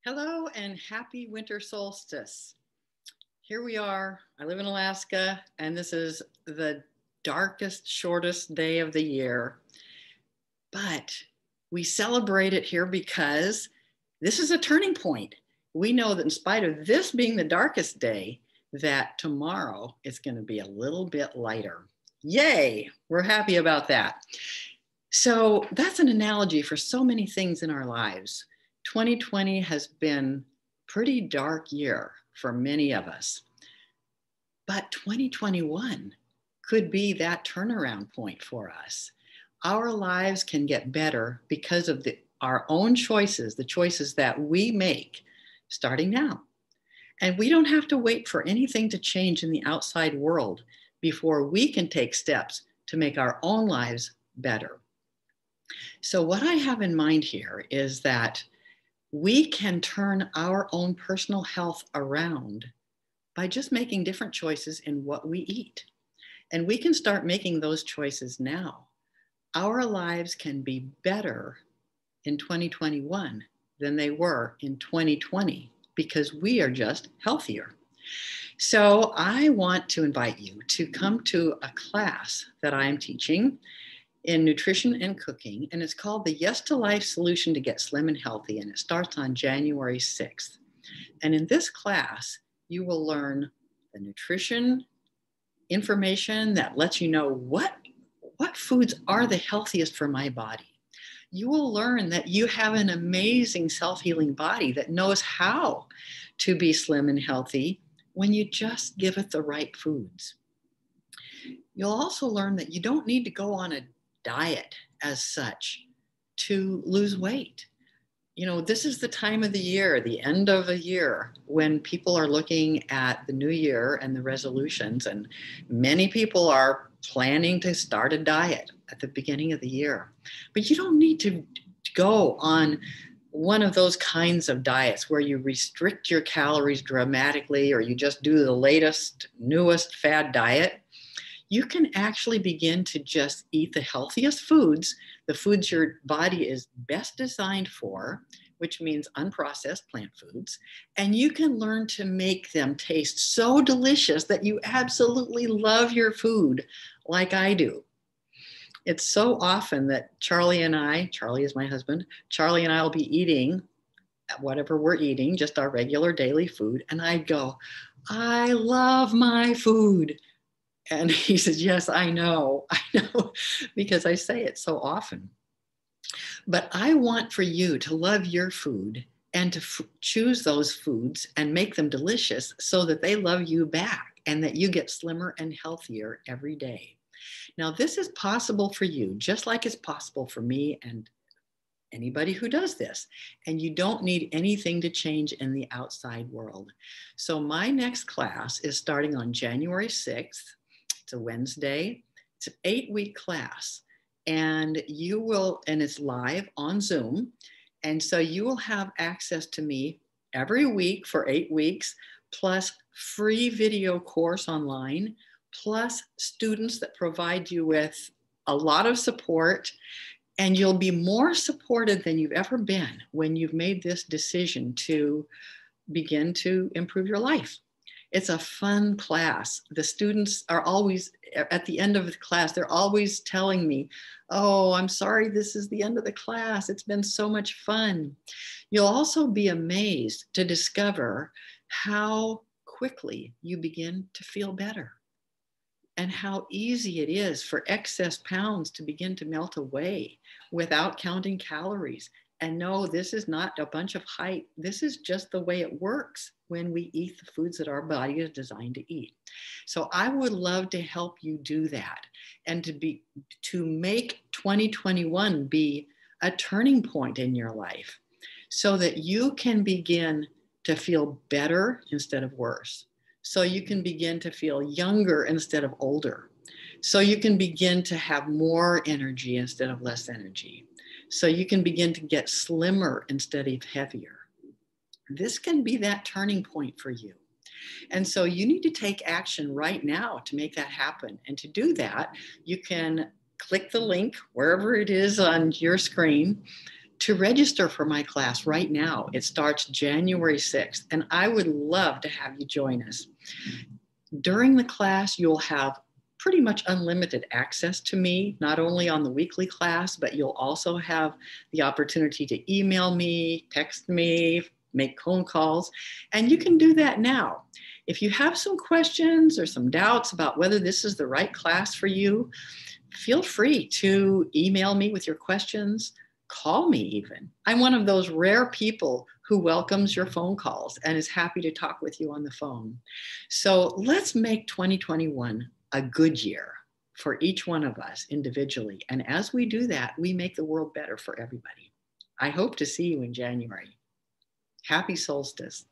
Hello and happy winter solstice. Here we are. I live in Alaska, and this is the darkest, shortest day of the year. But we celebrate it here because this is a turning point. We know that in spite of this being the darkest day, that tomorrow is going to be a little bit lighter. Yay! We're happy about that. So that's an analogy for so many things in our lives. 2020 has been a pretty dark year for many of us, but 2021 could be that turnaround point for us. Our lives can get better because of our own choices, the choices that we make starting now. And we don't have to wait for anything to change in the outside world before we can take steps to make our own lives better. So what I have in mind here is that we can turn our own personal health around by just making different choices in what we eat. And we can start making those choices now. Our lives can be better in 2021 than they were in 2020 because we are just healthier. So I want to invite you to come to a class that I am teaching in nutrition and cooking, and it's called the Yes to Life Solution to Get Slim and Healthy, and it starts on January 6th. And in this class, you will learn the nutrition information that lets you know what foods are the healthiest for my body. You will learn that you have an amazing self-healing body that knows how to be slim and healthy when you just give it the right foods. You'll also learn that you don't need to go on a diet as such to lose weight. You know, this is the time of the year, the end of the year, when people are looking at the new year and the resolutions, and many people are planning to start a diet at the beginning of the year. But you don't need to go on one of those kinds of diets where you restrict your calories dramatically or you just do the latest, newest fad diet. You can actually begin to just eat the healthiest foods, the foods your body is best designed for, which means unprocessed plant foods, and you can learn to make them taste so delicious that you absolutely love your food like I do. It's so often that Charlie is my husband, Charlie and I will be eating whatever we're eating, just our regular daily food, and I go, I love my food. And he says, yes, I know, because I say it so often. But I want for you to love your food and to choose those foods and make them delicious so that they love you back and that you get slimmer and healthier every day. Now, this is possible for you, just like it's possible for me and anybody who does this. And you don't need anything to change in the outside world. So my next class is starting on January 6th. It's a Wednesday. It's an 8-week class, and it's live on Zoom. And so you will have access to me every week for 8 weeks, plus free video course online, plus students that provide you with a lot of support. And you'll be more supported than you've ever been when you've made this decision to begin to improve your life. It's a fun class. The students are always, at the end of the class, they're always telling me, oh, I'm sorry, this is the end of the class. It's been so much fun. You'll also be amazed to discover how quickly you begin to feel better and how easy it is for excess pounds to begin to melt away without counting calories. And no, this is not a bunch of hype. This is just the way it works when we eat the foods that our body is designed to eat. So I would love to help you do that and to make 2021 be a turning point in your life so that you can begin to feel better instead of worse. So you can begin to feel younger instead of older. So you can begin to have more energy instead of less energy. So you can begin to get slimmer instead of heavier. This can be that turning point for you. And so you need to take action right now to make that happen. And to do that, you can click the link wherever it is on your screen to register for my class right now. It starts January 6th, and I would love to have you join us. During the class, you'll have pretty much unlimited access to me, not only on the weekly class, but you'll also have the opportunity to email me, text me, make phone calls, and you can do that now. If you have some questions or some doubts about whether this is the right class for you, feel free to email me with your questions. Call me even. I'm one of those rare people who welcomes your phone calls and is happy to talk with you on the phone. So let's make 2021 a good year for each one of us individually. And as we do that, we make the world better for everybody. I hope to see you in January. Happy solstice.